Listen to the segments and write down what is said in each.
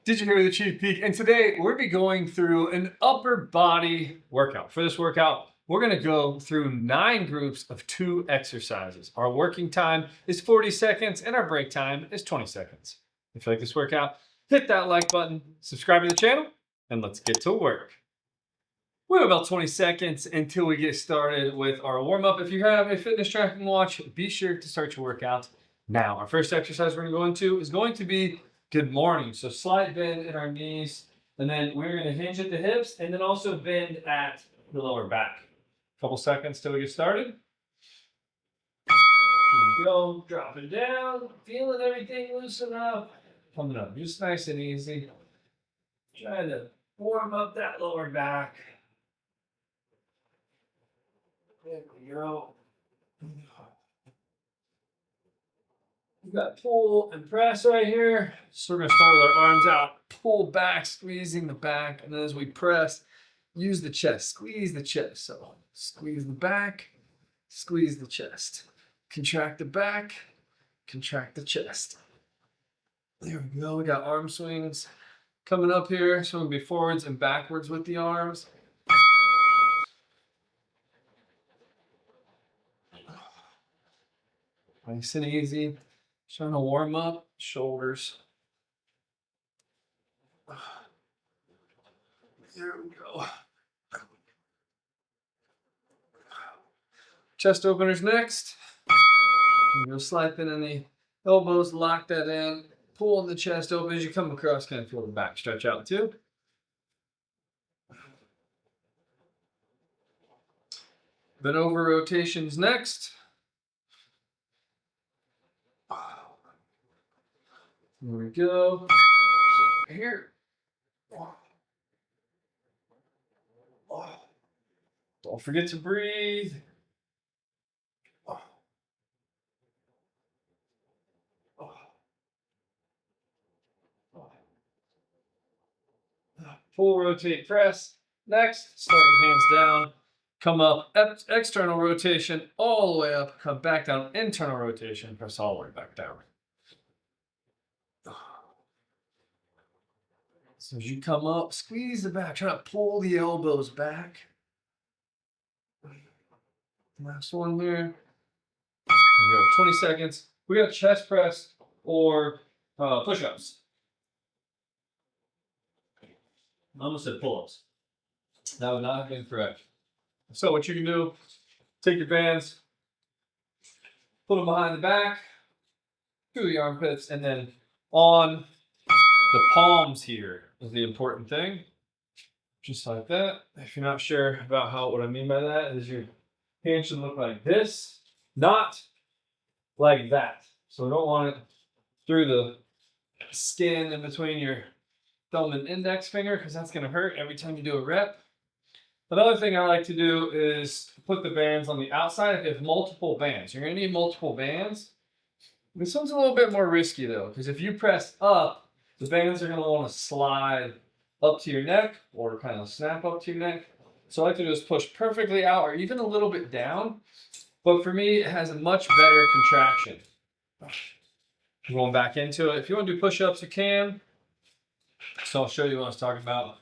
Did you hear the Chief Peak? And today we'll be going through an upper body workout. For this workout, we're going to go through 9 groups of 2 exercises. Our working time is 40 seconds and our break time is 20 seconds. If you like this workout, hit that like button, subscribe to the channel, and let's get to work. We have about 20 seconds until we get started with our warm-up. If you have a fitness tracking watch, be sure to start your workout now. Our first exercise we're going to go into is going to be good morning. So slight bend in our knees, and then we're going to hinge at the hips and then also bend at the lower back. Couple seconds till we get started. Here we go, dropping down, feeling everything loosen up, coming up just nice and easy. Trying to warm up that lower back. There we go. We've got pull and press right here. So we're going to start with our arms out, pull back, squeezing the back, and then as we press, use the chest, squeeze the chest. So squeeze the back, squeeze the chest. Contract the back, contract the chest. There we go. We got arm swings coming up here. So we'll be forwards and backwards with the arms. Nice and easy. Trying to warm up shoulders. There we go. Chest openers next. Go slide in the elbows, lock that in, pull the chest open. As you come across, kind of feel the back stretch out too. Bent over rotations next. There we go. So here. Don't forget to breathe. Full rotate press. Next, start with hands down. Come up, external rotation all the way up. Come back down, internal rotation. Press all the way back down. So as you come up, squeeze the back. Try to pull the elbows back. Last one here. There you go, 20 seconds. We got chest press or push-ups. I almost said pull-ups. That would not have been correct. So what you can do, take your bands, put them behind the back, through the armpits, and then on the palms here is the important thing. Just like that. If you're not sure about what I mean by that, is your hand should look like this, not like that. So we don't want it through the skin in between your thumb and index finger, because that's going to hurt every time you do a rep. Another thing I like to do is put the bands on the outside. If you have multiple bands, you're going to need multiple bands. This one's a little bit more risky though, because if you press up, the bands are going to want to slide up to your neck or kind of snap up to your neck. So I like to just push perfectly out or even a little bit down. But for me, it has a much better contraction. Going back into it. If you want to do push-ups, you can. So I'll show you what I was talking about.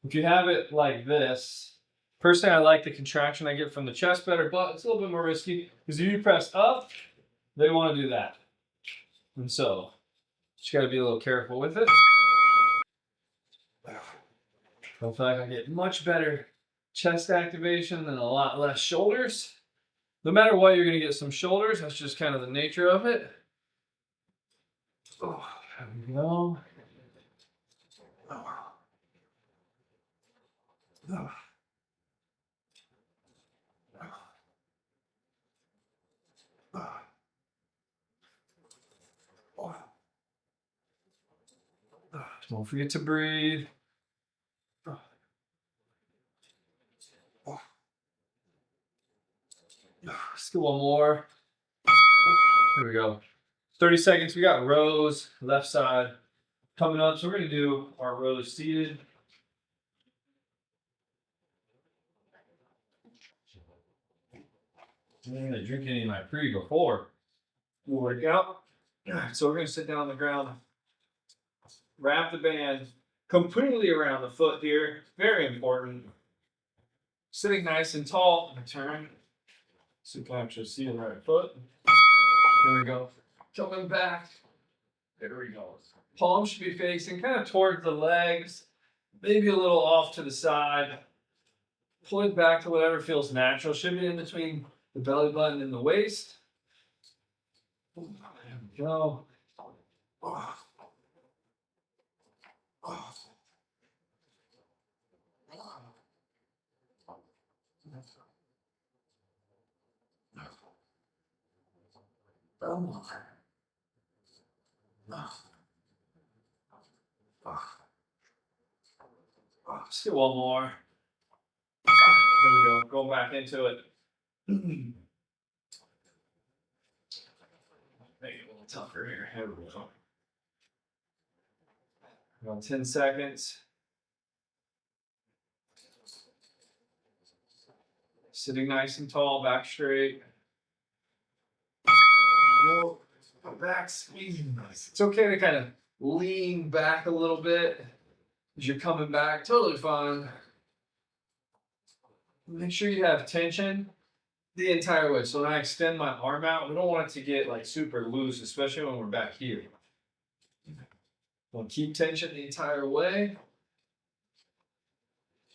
If you have it like this, personally, I like the contraction I get from the chest better, but it's a little bit more risky because if you press up, they want to do that. And so, just got to be a little careful with it. I feel like I get much better chest activation and a lot less shoulders. No matter what, you're going to get some shoulders. That's just kind of the nature of it. Oh, there we go. Don't forget to breathe. Let's do one more. Here we go. 30 seconds. We got rows, left side coming up. So we're going to do our rows seated. I didn't drink any of my pre before. We'll work out. So we're going to sit down on the ground. wrap the band completely around the foot here. Very important. Sitting nice and tall. Turn. So you can actually see the right foot. There we go. Coming back. There we go. Palms should be facing kind of towards the legs, maybe a little off to the side. Pull it back to whatever feels natural. Should be in between the belly button and the waist. There we go. Let's do one more. There we go. Going back into it. Make it a little tougher here. There we go. About 10 seconds. Sitting nice and tall, back straight. Go. Back squeezing nice. It's okay to kind of lean back a little bit as you're coming back. Totally fine. Make sure you have tension the entire way. So when I extend my arm out, we don't want it to get like super loose, especially when we're back here. We'll keep tension the entire way.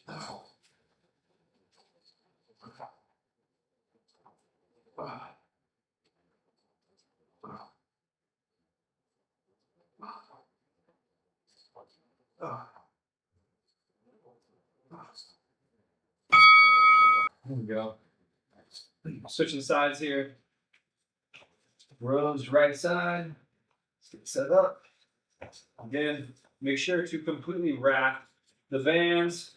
Oh. There we go. Switching sides here. Rows right side. Let's get set up. Again, make sure to completely wrap the bands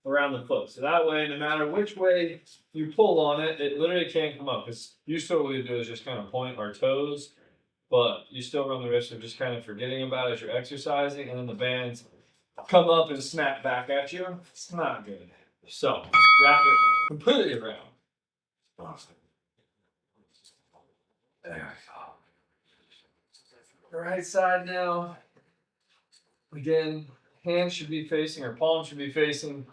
around the foot. So that way, no matter which way you pull on it, it literally can't come up. Because usually what we do is just kind of point our toes, but you still run the risk of just kind of forgetting about it as you're exercising, and then the bands come up and snap back at you. It's not good. So wrap it completely around. There we go. The right side now. Again, hands should be facing, or palms should be facing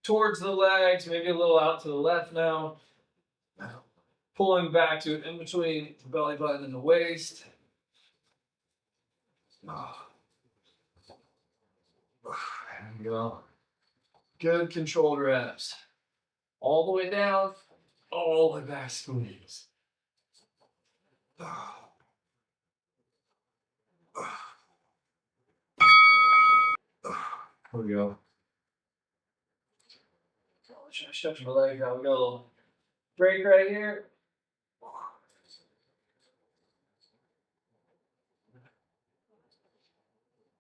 towards the legs, maybe a little out to the left now. Pulling back to in between the belly button and the waist. There we go. Good controlled reps. All the way down, all the way back, squeeze. Here we go. Stretch my leg out. We got a little break right here.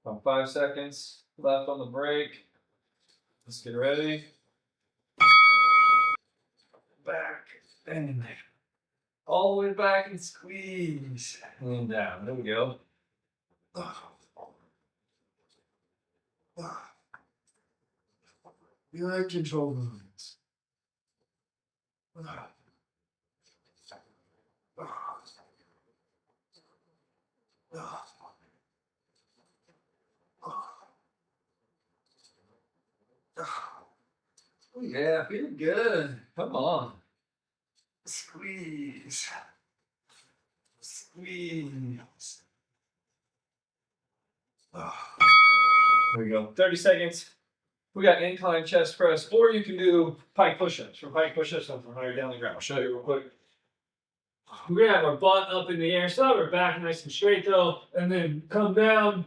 About 5 seconds left on the break. Let's get ready. Back and all the way back and squeeze. And down. There we go. Good control movements. Yeah, feel good. Come on. Squeeze. Squeeze. There we go. 30 seconds. We got incline chest press, or you can do pike push-ups. For pike push-ups, I'm higher down the ground. I'll show you real quick. We're gonna have our butt up in the air, so our back nice and straight though, and then come down,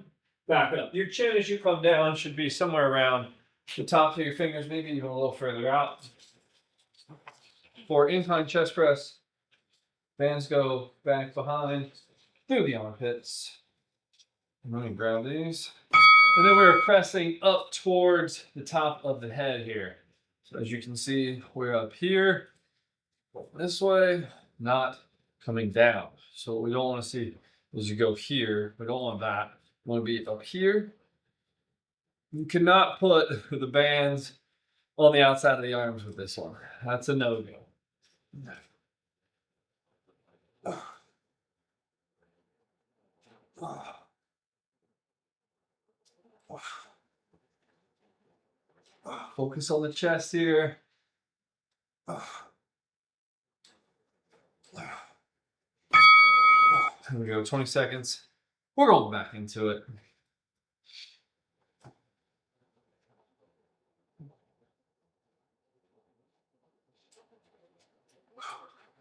back up. Your chin as you come down should be somewhere around the top of your fingers, maybe even a little further out. For incline chest press, bands go back behind through the armpits. I'm going to grab these. And then we're pressing up towards the top of the head here. So as you can see, we're up here, this way, not coming down. So what we don't want to see is you go here. We don't want that. We want to be up here. You cannot put the bands on the outside of the arms with this one. That's a no-go. Focus on the chest here. Here we go, 20 seconds. We're going back into it.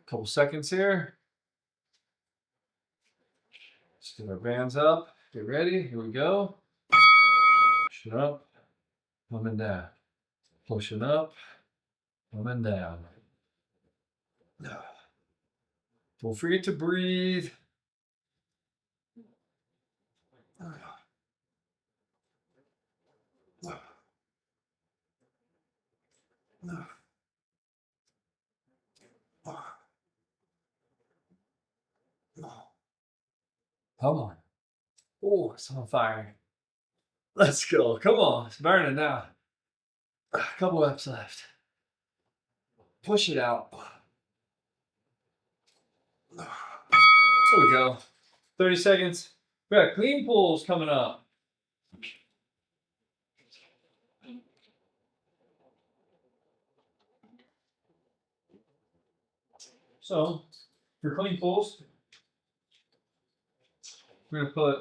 Couple seconds here. Let's get our bands up. Get ready. Here we go. Push it up. Coming down. Pushing up. Coming down. Don't forget to breathe. Come on. Oh, it's on fire. Let's go. Come on. It's burning now. A couple reps left. Push it out. There we go. 30 seconds. We got clean pulls coming up. So, for clean pulls, we're going to put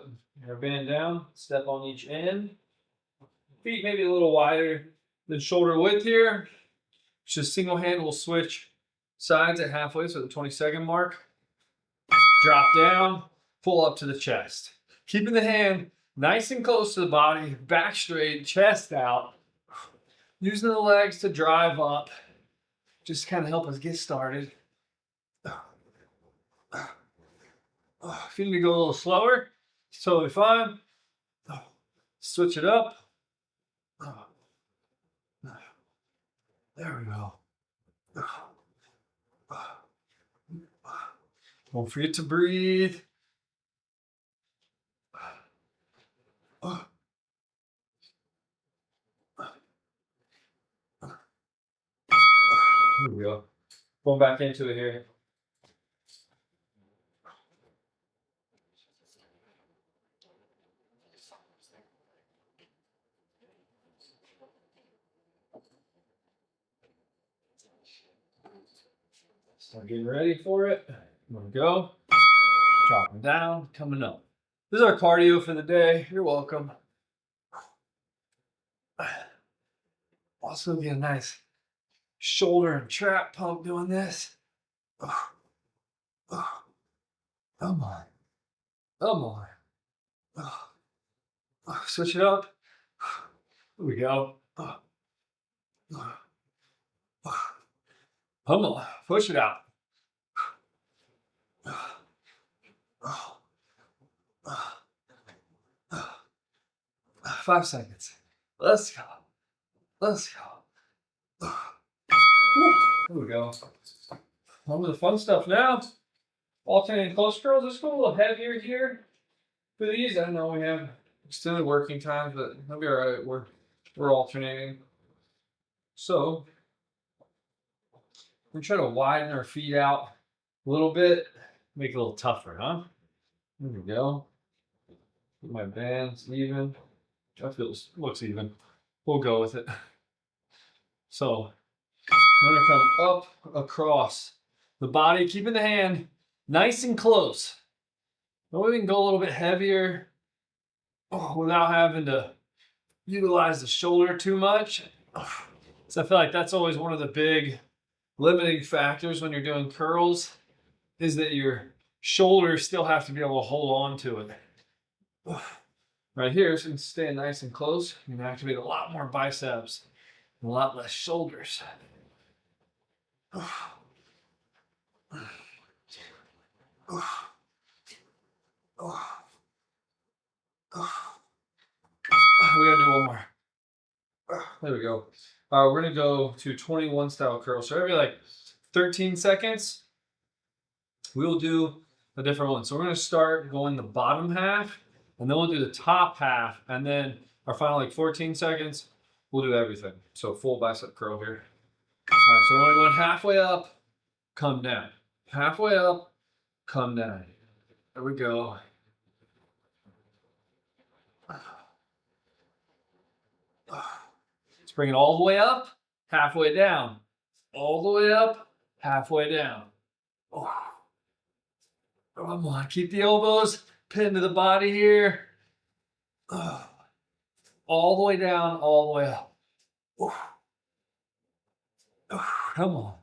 our band down, step on each end. Feet maybe a little wider than shoulder width here. Just single hand will switch sides at halfway, so the 20-second mark. Drop down, pull up to the chest. Keeping the hand nice and close to the body, back straight, chest out. Using the legs to drive up. Just kind of help us get started. If you need to go a little slower, it's totally fine. Switch it up. There we go. Don't forget to breathe. Here we go. Going back into it here. Start getting ready for it. Here we go. Dropping down, coming up. This is our cardio for the day. You're welcome. Also get a nice shoulder and trap pump doing this. Come on. Come on. Switch it up. Here we go. Come on, push it out. 5 seconds. Let's go. Let's go. Here we go. On to the fun stuff now. Alternating close curls. Let's go a little heavier here. For these, I know we have extended working times, but that'll be all right. We're alternating. So we're trying to widen our feet out a little bit, make it a little tougher, huh? There we go. Get my bands even. That looks even. We'll go with it. So I'm gonna come up across the body, keeping the hand nice and close. Maybe we can go a little bit heavier without having to utilize the shoulder too much. So I feel like that's always one of the big limiting factors when you're doing curls, is that your shoulders still have to be able to hold on to it. Right here, so you can stay nice and close. You can activate a lot more biceps and a lot less shoulders. We gotta do one more. There we go. We're gonna go to 21 style curls. So every like 13 seconds, we'll do a different one. So we're gonna start going the bottom half, and then we'll do the top half, and then our final like 14 seconds, we'll do everything. So full bicep curl here. All right, so we're only going halfway up, come down. Halfway up, come down. There we go. Let's Bring it all the way up, halfway down. All the way up, halfway down. Oh. Come on, keep the elbows pinned to the body here. All the way down, all the way up. Come on.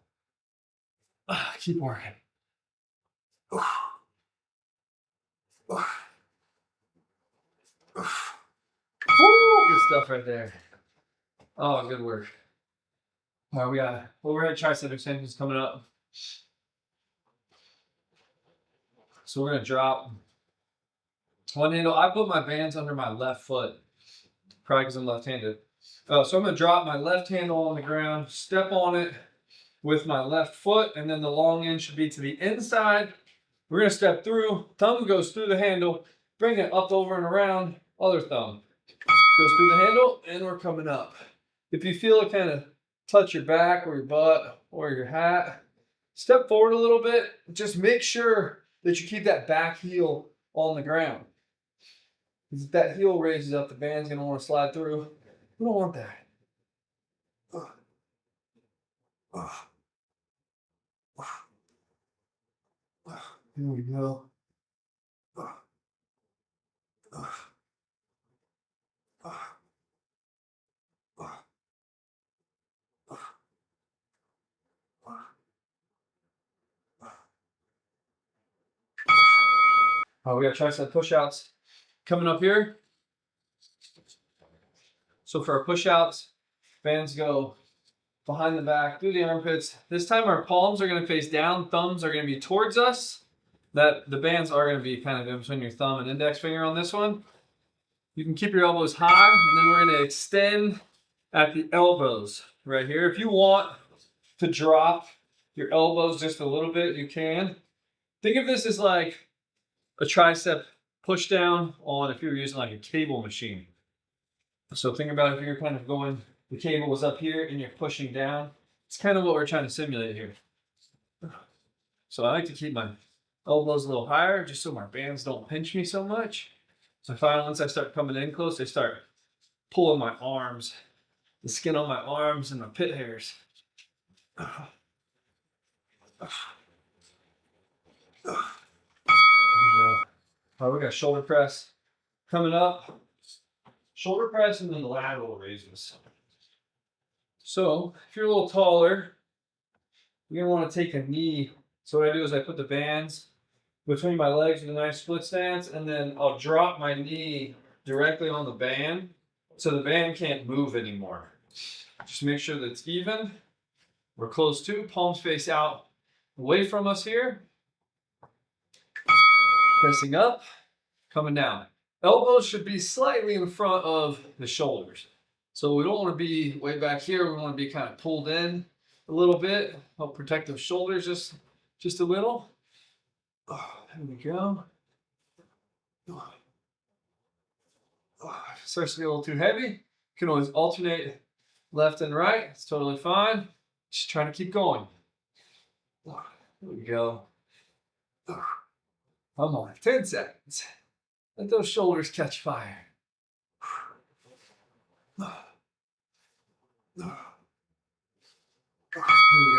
Keep working. Good stuff right there. Oh, good work. All right, we got overhead tricep extensions coming up. So we're gonna drop one handle. I put my bands under my left foot, probably because I'm left-handed. So I'm gonna drop my left handle on the ground, step on it with my left foot, and then the long end should be to the inside. We're gonna step through, thumb goes through the handle, bring it up, over, and around, other thumb. Goes through the handle, and we're coming up. If you feel it kind of touch your back or your butt or your hat, step forward a little bit. Just make sure that you keep that back heel on the ground. Because if that heel raises up, the band's going to want to slide through. We don't want that. Here we go. We got tricep pushouts coming up here. So for our pushouts, bands go behind the back, through the armpits. This time our palms are going to face down, thumbs are going to be towards us. That the bands are going to be kind of in between your thumb and index finger on this one. You can keep your elbows high, and then we're going to extend at the elbows right here. If you want to drop your elbows just a little bit, you can. Think of this as like a tricep push down on if you're using like a cable machine. So think about if you're kind of going, the cable was up here and you're pushing down. It's kind of what we're trying to simulate here. So I like to keep my elbows a little higher just so my bands don't pinch me so much. So I find once I start coming in close, I start pulling my arms, the skin on my arms and my pit hairs. There we go. All right, we got shoulder press coming up. Shoulder press and then the lateral raises. So if you're a little taller, you're gonna want to take a knee. So what I do is I put the bands between my legs with a nice split stance, and then I'll drop my knee directly on the band so the band can't move anymore. Just make sure that it's even. We're close to, palms face out away from us here. Pressing up, coming down. Elbows should be slightly in front of the shoulders. So we don't want to be way back here. We want to be kind of pulled in a little bit. Help protect those shoulders just a little. There we go. Starts to get a little too heavy. You can always alternate left and right. It's totally fine. Just trying to keep going. There we go. Come on, 10 seconds. Let those shoulders catch fire. Here we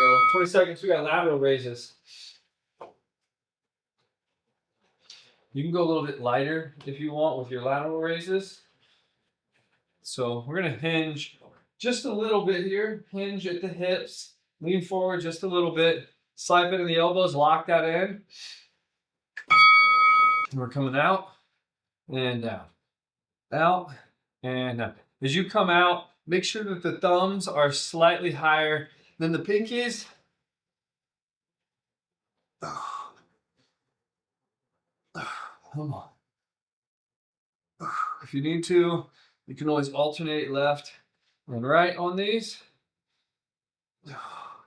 go. 20 seconds, we got lateral raises. You can go a little bit lighter if you want with your lateral raises. So we're gonna hinge just a little bit here. Hinge at the hips, lean forward just a little bit. Slide it in the elbows, lock that in. And we're coming out and down. Out and down. As you come out, make sure that the thumbs are slightly higher than the pinkies. Come on. If you need to, you can always alternate left and right on these. If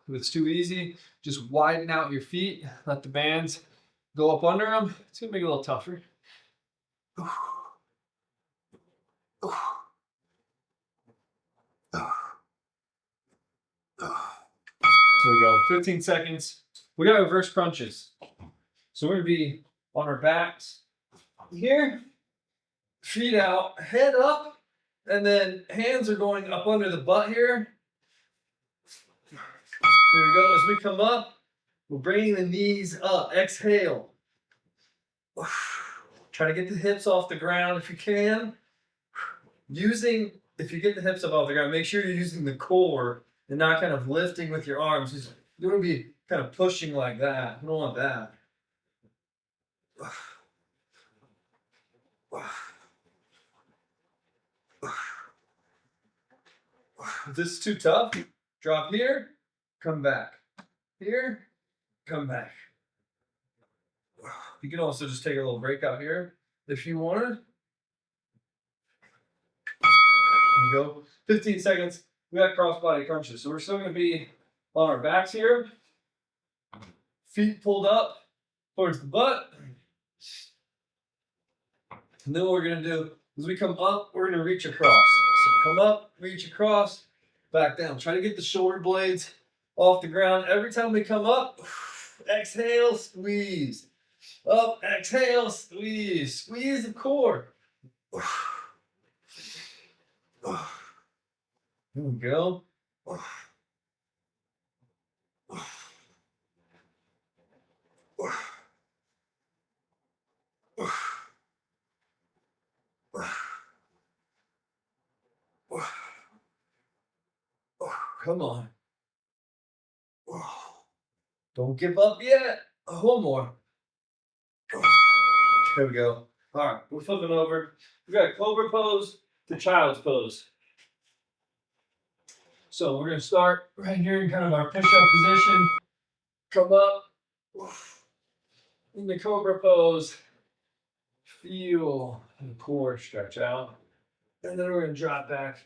it's too easy, just widen out your feet. Let the bands go up under them. It's gonna make it a little tougher. There we go, 15 seconds. We got reverse crunches. So we're gonna be on our backs here, feet out, head up, And then hands are going up under the butt here. Here we go. As we come up, we're bringing the knees up. Exhale. Try to get the hips off the ground if you can. If you get the hips up off the ground, make sure you're using the core and not kind of lifting with your arms. You want to be kind of pushing like that. You don't want that. If this is too tough, drop here, come back. Here, come back. You can also just take a little break out here if you wanted. There you go. 15 seconds. We got cross-body crunches. So we're still going to be on our backs here. Feet pulled up towards the butt. And then what we're going to do is we come up, we're going to reach across. So come up, reach across, back down. Try to get the shoulder blades off the ground. Every time we come up, exhale, squeeze. Up, exhale, squeeze. Squeeze the core. Here we go. Come on. Don't give up yet. One more. There we go. All right, we're flipping over. We got Cobra pose to child's pose. So we're going to start right here in kind of our push-up position. Come up in the Cobra pose. Feel the core stretch out. And then we're going to drop back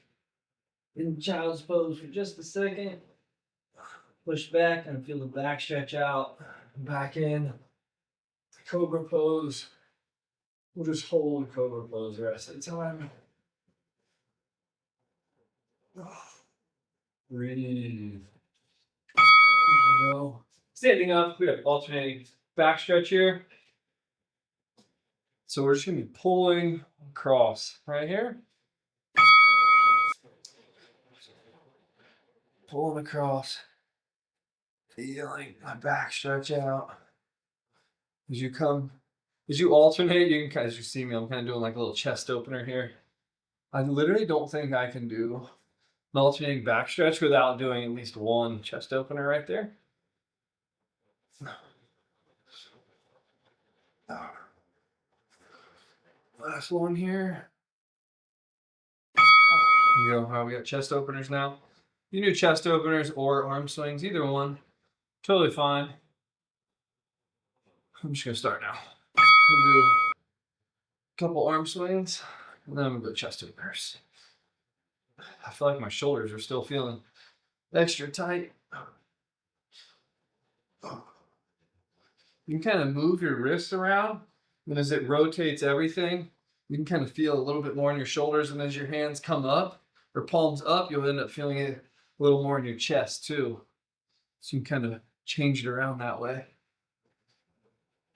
in child's pose for just a second. Push back and feel the back stretch out. Back in Cobra pose. We'll just hold Cobra pose the rest of the time. Breathe. There we go. Standing up, we have alternating back stretch here. So we're just going to be pulling across right here. Pulling across. Feeling my back stretch out. As you alternate, you can, as you see me, I'm kind of doing like a little chest opener here. I literally don't think I can do an alternating back stretch without doing at least one chest opener right there. Last one here. There you go. All right, we got chest openers now. You can do chest openers or arm swings, either one. Totally fine. I'm just gonna start now. I'm gonna do a couple arm swings, and then I'm gonna go chest openers. I feel like my shoulders are still feeling extra tight. You can kind of move your wrists around, and as it rotates everything, you can kind of feel a little bit more in your shoulders, and as your hands come up, or palms up, you'll end up feeling it a little more in your chest too. So you can kind of change it around that way.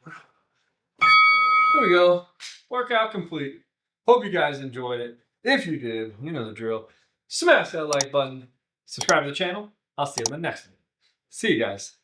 There we go. Workout complete. Hope you guys enjoyed it. If you did, you know the drill. Smash that like button. Subscribe to the channel. I'll see you in the next one. See you guys.